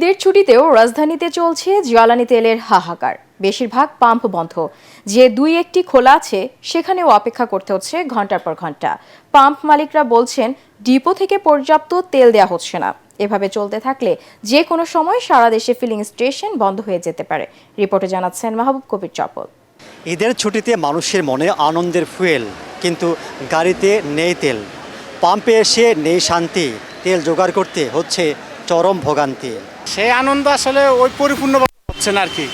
ঈদের ছুটিতেও রাজধানীতে চলছে জ্বালানি তেলের হাহাকার। বেশিরভাগ পাম্প বন্ধ, যে দুই একটি খোলা আছে সেখানেও অপেক্ষা করতে হচ্ছে ঘন্টার পর ঘন্টা। পাম্প মালিকরা বলছেন ডিপো থেকে পর্যাপ্ত তেল দেওয়া হচ্ছে না। এভাবে চলতে থাকলে যে কোনো সময় সারা দেশে ফিলিং স্টেশন বন্ধ হয়ে যেতে পারে। রিপোর্টে জানাচ্ছেন মাহবুব কবির চপল। ঈদের ছুটিতে মানুষের মনে আনন্দের ফুয়েল, কিন্তু গাড়িতে নেই তেল। পাম্পে এসে নেই শান্তি, তেল জোগাড় করতে হচ্ছে চরম ভোগান্তি। সেই আনন্দ আসলে ওই পরিপূর্ণ হচ্ছে না আর কি।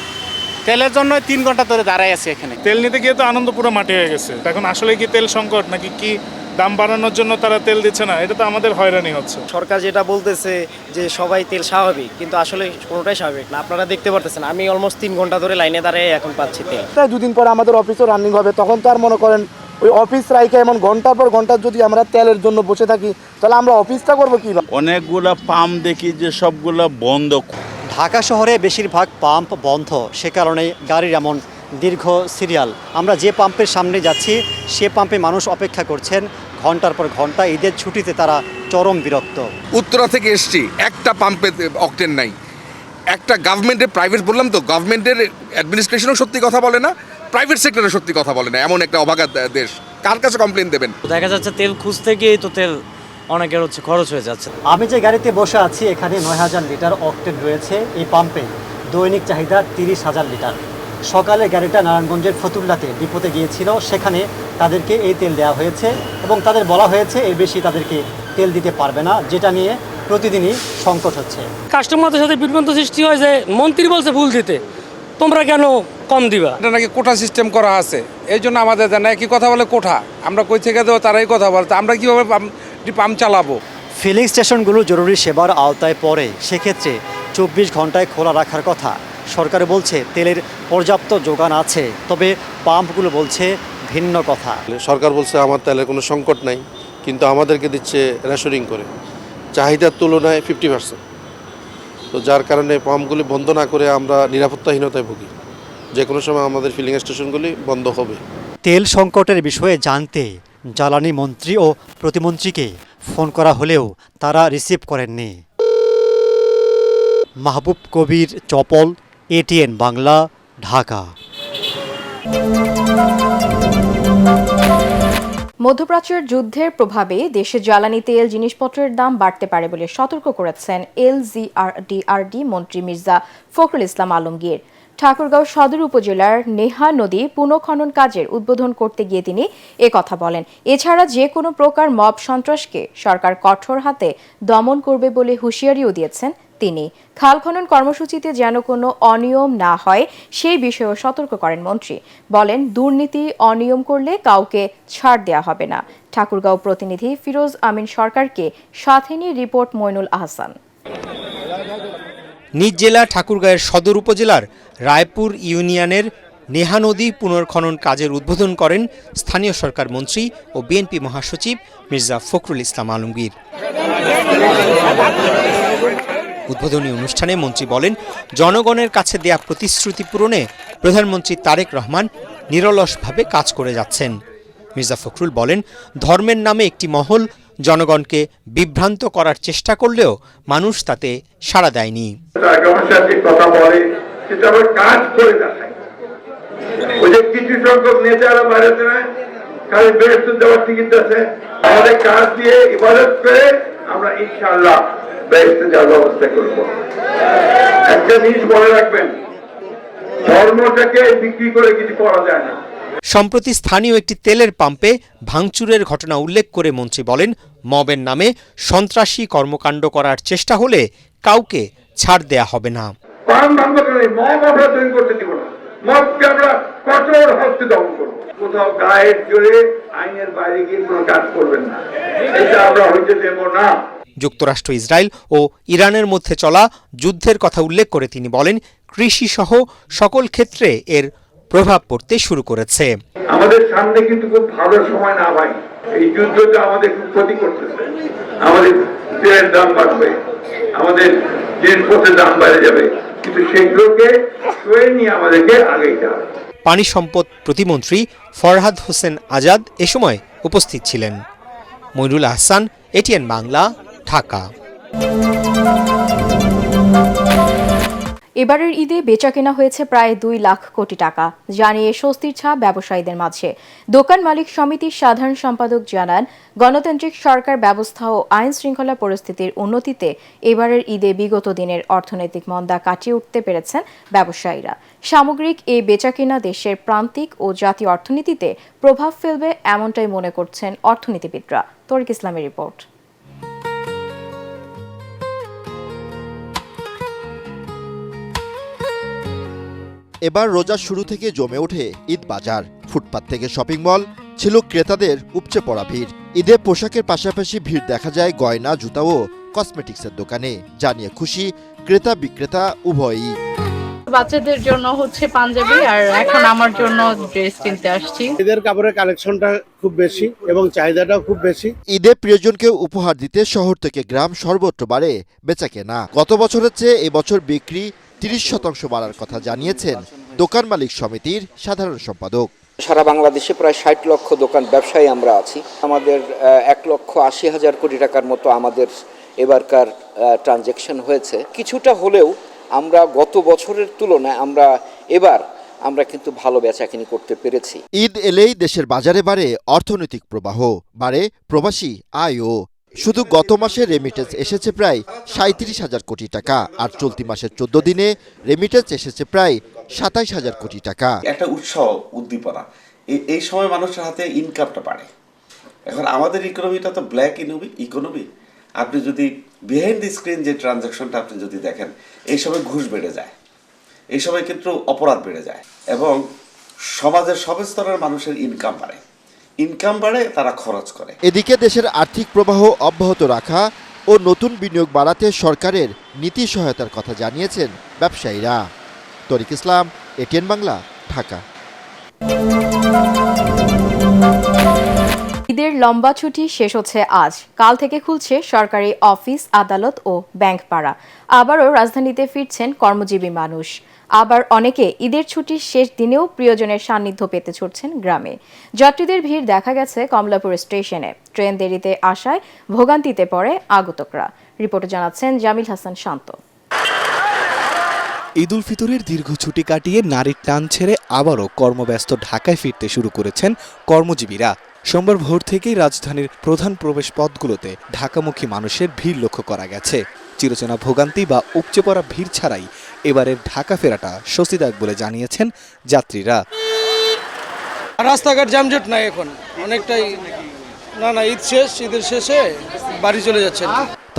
তেলের জন্য 3 ঘন্টা ধরে দাঁড়াই আছে এখানে। তেল নিতে গিয়ে তো আনন্দ পুরো মাটি হয়ে গেছে। এখন আসলে কি তেল সংকট নাকি কি দাম বাড়ানোর জন্য তারা তেল দিচ্ছে না? এটা তো আমাদের হয়রানি হচ্ছে। সরকার যেটা বলতেছে যে সবাই তেল স্বাভাবিক, কিন্তু আসলে কোনোটাই স্বাভাবিক না। আপনারা দেখতে পারতেছেন আমি অলমোস্ট 3 ঘন্টা ধরে লাইনে দাঁড়িয়ে এখন পাচ্ছি তেল। তাই দুদিন পরে আমাদের অফিসও রানিং হবে, তখন তো আর মনে করেন ওই অফিস রাইখে এমন ঘন্টার পর ঘন্টা যদি আমরা তেলের জন্য বসে থাকি তাহলে আমরা অফিসটা করবো কি? অনেকগুলো পাম্প দেখি যে সবগুলো বন্ধ। ঢাকা শহরে বেশিরভাগ পাম্প বন্ধ, সে কারণে গাড়ির এমন দীর্ঘ সিরিয়াল। আমরা যে পাম্পের সামনে যাচ্ছি সে পাম্পে মানুষ অপেক্ষা করছেন ঘন্টার পর ঘন্টা। ঈদের ছুটিতে তারা চরম বিরক্ত। উত্তরা থেকে এসছি, একটা পাম্পে অকটেন নাই। একটা গভর্নমেন্টের প্রাইভেট বললাম তো, গভর্নমেন্টের অ্যাডমিনিস্ট্রেশনও সত্যি কথা বলে না, প্রাইভেট সেক্টরে সত্যি কথা বলে না। এমন একটা অভাগা দেশ, কার কাছে কমপ্লেন দেবেন? দেখা যাচ্ছে তেল খুঁজতে গিয়েই তো তেল অনেকের খরচ হয়ে যাচ্ছে। আমি যে গাড়িতে বসে আছি এখানে 9000 লিটার অকটেন রয়েছে। এই পাম্পে দৈনিক চাহিদা 30,000 লিটার। সকালে গাড়িটা নারায়ণগঞ্জের ফতুল্লাতে ডিপোতে গিয়েছিল, সেখানে তাদেরকে এই তেল দেওয়া হয়েছে এবং তাদের বলা হয়েছে এর বেশি তাদেরকে তেল দিতে পারবে না, যেটা নিয়ে প্রতিদিনই সংকট হচ্ছে। কাস্টমারদের সাথে বিভ্রান্ত সৃষ্টি হয় যে মন্ত্রী বলছে ভুল দিতে, তোমরা কেন কম দিবা? এটা নাকি কোটা সিস্টেম করা আছে, এই জন্য আমাদের জানা একই কথা বলে কোঠা। আমরা কই থেকে দেবো তারাই কথা বলতে, আমরা কীভাবে পাম্প চালাবো? ফিলিং স্টেশনগুলো জরুরি সেবার আওতায় পড়ে, সেক্ষেত্রে 24 ঘন্টায় খোলা রাখার কথা। সরকার বলছে তেলের পর্যাপ্ত যোগান আছে, তবে পাম্পগুলো বলছে ভিন্ন কথা। সরকার বলছে আমার তেলের কোনো সংকট নাই, কিন্তু আমাদেরকে দিচ্ছে রেশনিং করে, চাহিদার তুলনায় 50%। তো যার কারণে পাম্পগুলি বন্ধ না করে আমরা নিরাপত্তাহীনতায় ভুগি। যে কোনো সময় আমাদের ফিলিং স্টেশনগুলি বন্ধ হবে। তেল সংকটের বিষয়ে জানতে জ্বালানি মন্ত্রী ও প্রতিমন্ত্রীকে ফোন করা হলেও তারা রিসিভ করেননি। মাহবুব কবির চপল, ATN বাংলা, ঢাকা। মধ্যপ্রাচ্যের যুদ্ধের প্রভাবে দেশে জ্বালানি তেল জিনিসপত্রের দাম বাড়তে পারে বলে সতর্ক করেছেন LGRDRD মন্ত্রী মির্জা ফখরুল ইসলাম আলমগীর। ঠাকুরগাঁও সদর উপজেলার নেহা নদী পুনঃখনন কাজের উদ্বোধন করতে গিয়ে তিনি কথা বলেন। এছাড়া যে কোনো প্রকার মব সন্ত্রাসকে সরকার কঠোর হাতে দমন করবে বলে হুঁশিয়ারিও দিয়েছেন তিনি। খাল খনন কর্মসূচিতে যেন কোনো অনিয়ম না হয় সেই বিষয়েও সতর্ক করেন মন্ত্রী। বলেন দুর্নীতি অনিয়ম করলে কাউকে ছাড় দেওয়া হবে না। ঠাকুরগাঁও প্রতিনিধি ফিরোজ আমিন সরকারকে সাথে নিয়ে রিপোর্ট মইনুল আহসান। নিজ জেলা ঠাকুরগাঁয়ের সদর উপজেলার রায়পুর ইউনিয়নের নেহা নদী পুনর্খনন কাজের উদ্বোধন করেন স্থানীয় সরকার মন্ত্রী ও বিএনপি মহাসচিব মির্জা ফখরুল ইসলাম আলমগীর। উদ্বোধনী অনুষ্ঠানে মন্ত্রী বলেন, জনগণের কাছে দেয়া প্রতিশ্রুতি পূরণে প্রধানমন্ত্রী তারেক রহমান নিরলসভাবে কাজ করে যাচ্ছেন। মির্জা ফখরুল বলেন, ধর্মের নামে একটি মহল জনগণকে বিভ্রান্ত করার চেষ্টা করলেও মানুষ তাতে সাড়া দেয়নি। আমরা ইনশাআল্লাহ বেহেশতে যাওয়ার ব্যবস্থা করব। একটা জিনিস মনে রাখবেন, ধর্মটাকে বিক্রি করে কিছু করা যায় না। সম্প্রতি স্থানীয় একটি তেলের পাম্পে ভাঙচুরের ঘটনা উল্লেখ করে মন্ত্রী বলেন, মবের নামে সন্ত্রাসী কর্মকাণ্ড করার চেষ্টা হলে কাউকে ছাড় দেয়া হবে না। পাম্প ভাঙবো কেন? মব আমরা তৈরি করতে দিব না। মবকে আমরা কঠোর হস্তে দমন করবো। কোথাও গায়ের জোরে আইনের বাইরে গিয়ে কোনো কাজ করবেন না, এটা আমরা হইতে দেব না। যুক্তরাষ্ট্র, ইসরায়েল ও ইরানের মধ্যে চলা যুদ্ধের কথা উল্লেখ করে তিনি বলেন, কৃষি সহ সকল ক্ষেত্রে এর প্রভাব পড়তে শুরু করেছে। আমাদের সামনে কিন্তু খুব ভালো সময় না ভাই, এই যুদ্ধটা আমাদের খুব ক্ষতি করতেছে। আমাদের তেলের দাম বাড়বে, আমাদের জিনিসপত্রের দাম বেড়ে যাবে, কিন্তু সেগুলোকে সয়ে নিয়ে আমাদেরকে আগাইতে হবে। পানি সম্পদ প্রতিমন্ত্রী ফরহাদ হোসেন আজাদ এ সময় উপস্থিত ছিলেন। মইনুল আহসান, ATN বাংলা, ঢাকা। এবারের ঈদে বেচাকেনা হয়েছে প্রায় 2 লাখ কোটি টাকা, জানিয়ে স্বস্তির ছাপ ব্যবসায়ীদের মাঝে। দোকান মালিক সমিতির সাধারণ সম্পাদক জানান, গণতান্ত্রিক সরকার ব্যবস্থা ও আইন শৃঙ্খলা পরিস্থিতির উন্নতিতে এবারের ঈদে বিগত দিনের অর্থনৈতিক মন্দা কাটিয়ে উঠতে পেরেছেন ব্যবসায়ীরা। সামগ্রিক এই বেচাকেনা দেশের প্রান্তিক ও জাতীয় অর্থনীতিতে প্রভাব ফেলবে এমনটাই মনে করছেন অর্থনীতিবিদরা। তরিক ইসলামের রিপোর্ট। এবার রোজার শুরু থেকে জমে ওঠে ঈদ বাজার। ফুটপাত থেকে শপিং মল ছিল ক্রেতাদের উপচে পড়া ভিড়। ঈদে পোশাকের পাশাপাশি ভিড় দেখা যায় গয়না, জুতা ও কসমেটিক্সের দোকানে, যা নিয়ে খুশি ক্রেতা বিক্রেতা উভয়ই। বাচ্চাদের জন্য হচ্ছে পাঞ্জাবি, আর এখন আমার জন্য ড্রেস কিনতে আসছি। ঈদের কাপড়ের কালেকশনটা খুব বেশি এবং চাহিদাটাও খুব বেশি। ঈদে প্রিয়জনকে উপহার দিতে শহর থেকে গ্রাম সর্বত্র বাড়ে বেচাকেনা। গত বছরের চেয়ে এবছর বিক্রি 30% বাড়ার কথা জানিয়েছেন দোকান মালিক সমিতির সাধারণ সম্পাদক। সারা বাংলাদেশে প্রায় 60 লক্ষ দোকান ব্যবসায়ী আমরা আছি। আমাদের 1,80,000 কোটি টাকার মতো আমাদের এবারকার ট্রানজ্যাকশন হয়েছে। কিছুটা হলেও আমরা গত বছরের তুলনায় আমরা কিন্তু ভালো বেচাকেনি করতে পেরেছি। ঈদ এলেই দেশের বাজারে বাড়ে অর্থনৈতিক প্রবাহ, বাড়ে প্রবাসী আয়ও। শুধু গত মাসে রেমিটেন্স এসেছে প্রায় 37,000 কোটি টাকা, আর চলতি মাসের 14 দিনে রেমিটেন্স এসেছে প্রায় 27,000 কোটি টাকা। একটা উৎসাহ উদ্দীপনা, এই সময় মানুষের হাতে ইনকামটা বাড়ে। এখন আমাদের ইকোনমিটা তো ব্ল্যাক ইকোনমি। আপনি যদি বিহাইন্ড দি স্ক্রিন যে ট্রানজাকশনটা আপনি যদি দেখেন, এই সময় ঘুষ বেড়ে যায়, এই সময় কিন্তু অপরাধ বেড়ে যায়, এবং সমাজের সব স্তরের মানুষের ইনকাম বাড়ে, তারা খরচ করে। এদিকে দেশের আর্থিক প্রবাহ অব্যাহত রাখা ও নতুন বিনিয়োগ বাড়াতে সরকারের নীতি সহায়তার কথা জানিয়েছেন ব্যবসায়ীরা। তরিক ইসলাম, এটিএন বাংলা, ঢাকা। ঈদের লম্বা ছুটি শেষ হচ্ছে আজ। কাল থেকে খুলছে সরকারি অফিস, আদালত ও ব্যাংক পাড়া। আবারও রাজধানীতে ফিরছেন কর্মজীবী মানুষ। আবার অনেকে ঈদের ছুটির শেষ দিনেও প্রিয়জনের সান্নিধ্য পেতে ছুটছেন গ্রামে। যাত্রীদের ভিড় দেখা গেছে কমলাপুর স্টেশনে। ট্রেন দেরিতে আসায় ভোগান্তিতে পড়ে আগতকরা। রিপোর্টে জানাচ্ছেন জামিল হাসান শান্ত। ঈদ উল ফিতরের দীর্ঘ ছুটি কাটিয়ে নারীর টান ছেড়ে আবারও কর্মব্যস্ত ঢাকায় ফিরতে শুরু করেছেন কর্মজীবীরা। সোমবার ভোর থেকেই রাজধানীর প্রধান প্রবেশ পথগুলোতে ঢাকামুখী মানুষের ভিড় লক্ষ্য করা গেছে। চিরচেনা ভোগান্তি বা উপচে পড়া ভিড় ছাড়াই এবারের ঢাকা ফেরাটা স্বস্তিদায়ক বলে জানিয়েছেন যাত্রীরা। রাস্তাঘাট যানজট নাই এখন, অনেকটাই। না ঈদ শেষ, ঈদের শেষে বাড়ি চলে যাচ্ছেন।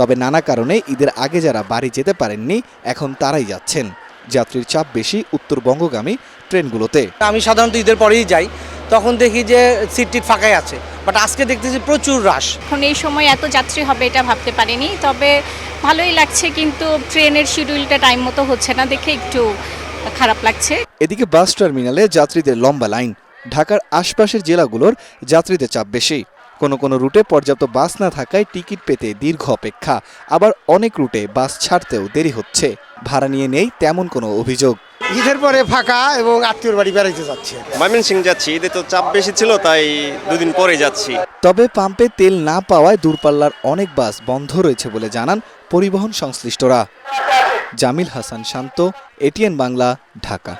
তবে নানা কারণে ঈদের আগে যারা বাড়ি যেতে পারেননি, এখন তারাই যাচ্ছেন। যাত্রীর চাপ বেশি উত্তরবঙ্গগামী ট্রেনগুলোতে। আমি সাধারণত ঈদের পরেই যাই, তখন দেখি যে সিট ফাঁকাই আছে, বাট আজকে দেখতেছি প্রচুর রাশ। এখন এই সময় এত যাত্রী হবে এটা ভাবতে পারিনি, তবে ভালোই লাগছে, কিন্তু ট্রেনের শিডিউলটা টাইম মতো হচ্ছে না দেখে একটু খারাপ লাগছে। এদিকে বাস টার্মিনালে যাত্রীদের লম্বা লাইন। ঢাকার আশপাশের জেলাগুলোর যাত্রীদের চাপ বেশি। কোনো রুটে পর্যাপ্ত বাস না থাকায় টিকিট পেতে দীর্ঘ অপেক্ষা, আবার অনেক রুটে বাস ছাড়তেও দেরি হচ্ছে। ভাড়া নিয়ে নেই তেমন কোনো অভিযোগ। ঈদের পরে ফাঁকা এবং আত্মীয়র বাড়ি বেড়াইতে যাচ্ছে। ময়মনসিংহ যাচ্ছি, ঈদে তো চাপ বেশি ছিল, তাই দুদিন পরে যাচ্ছি। তবে পাম্পে তেল না পাওয়ায় দূরপাল্লার অনেক বাস বন্ধ রয়েছে বলে জানান পরিবহন সংশ্লিষ্টরা। জামিল হাসান শান্ত, এটিএন বাংলা, ঢাকা।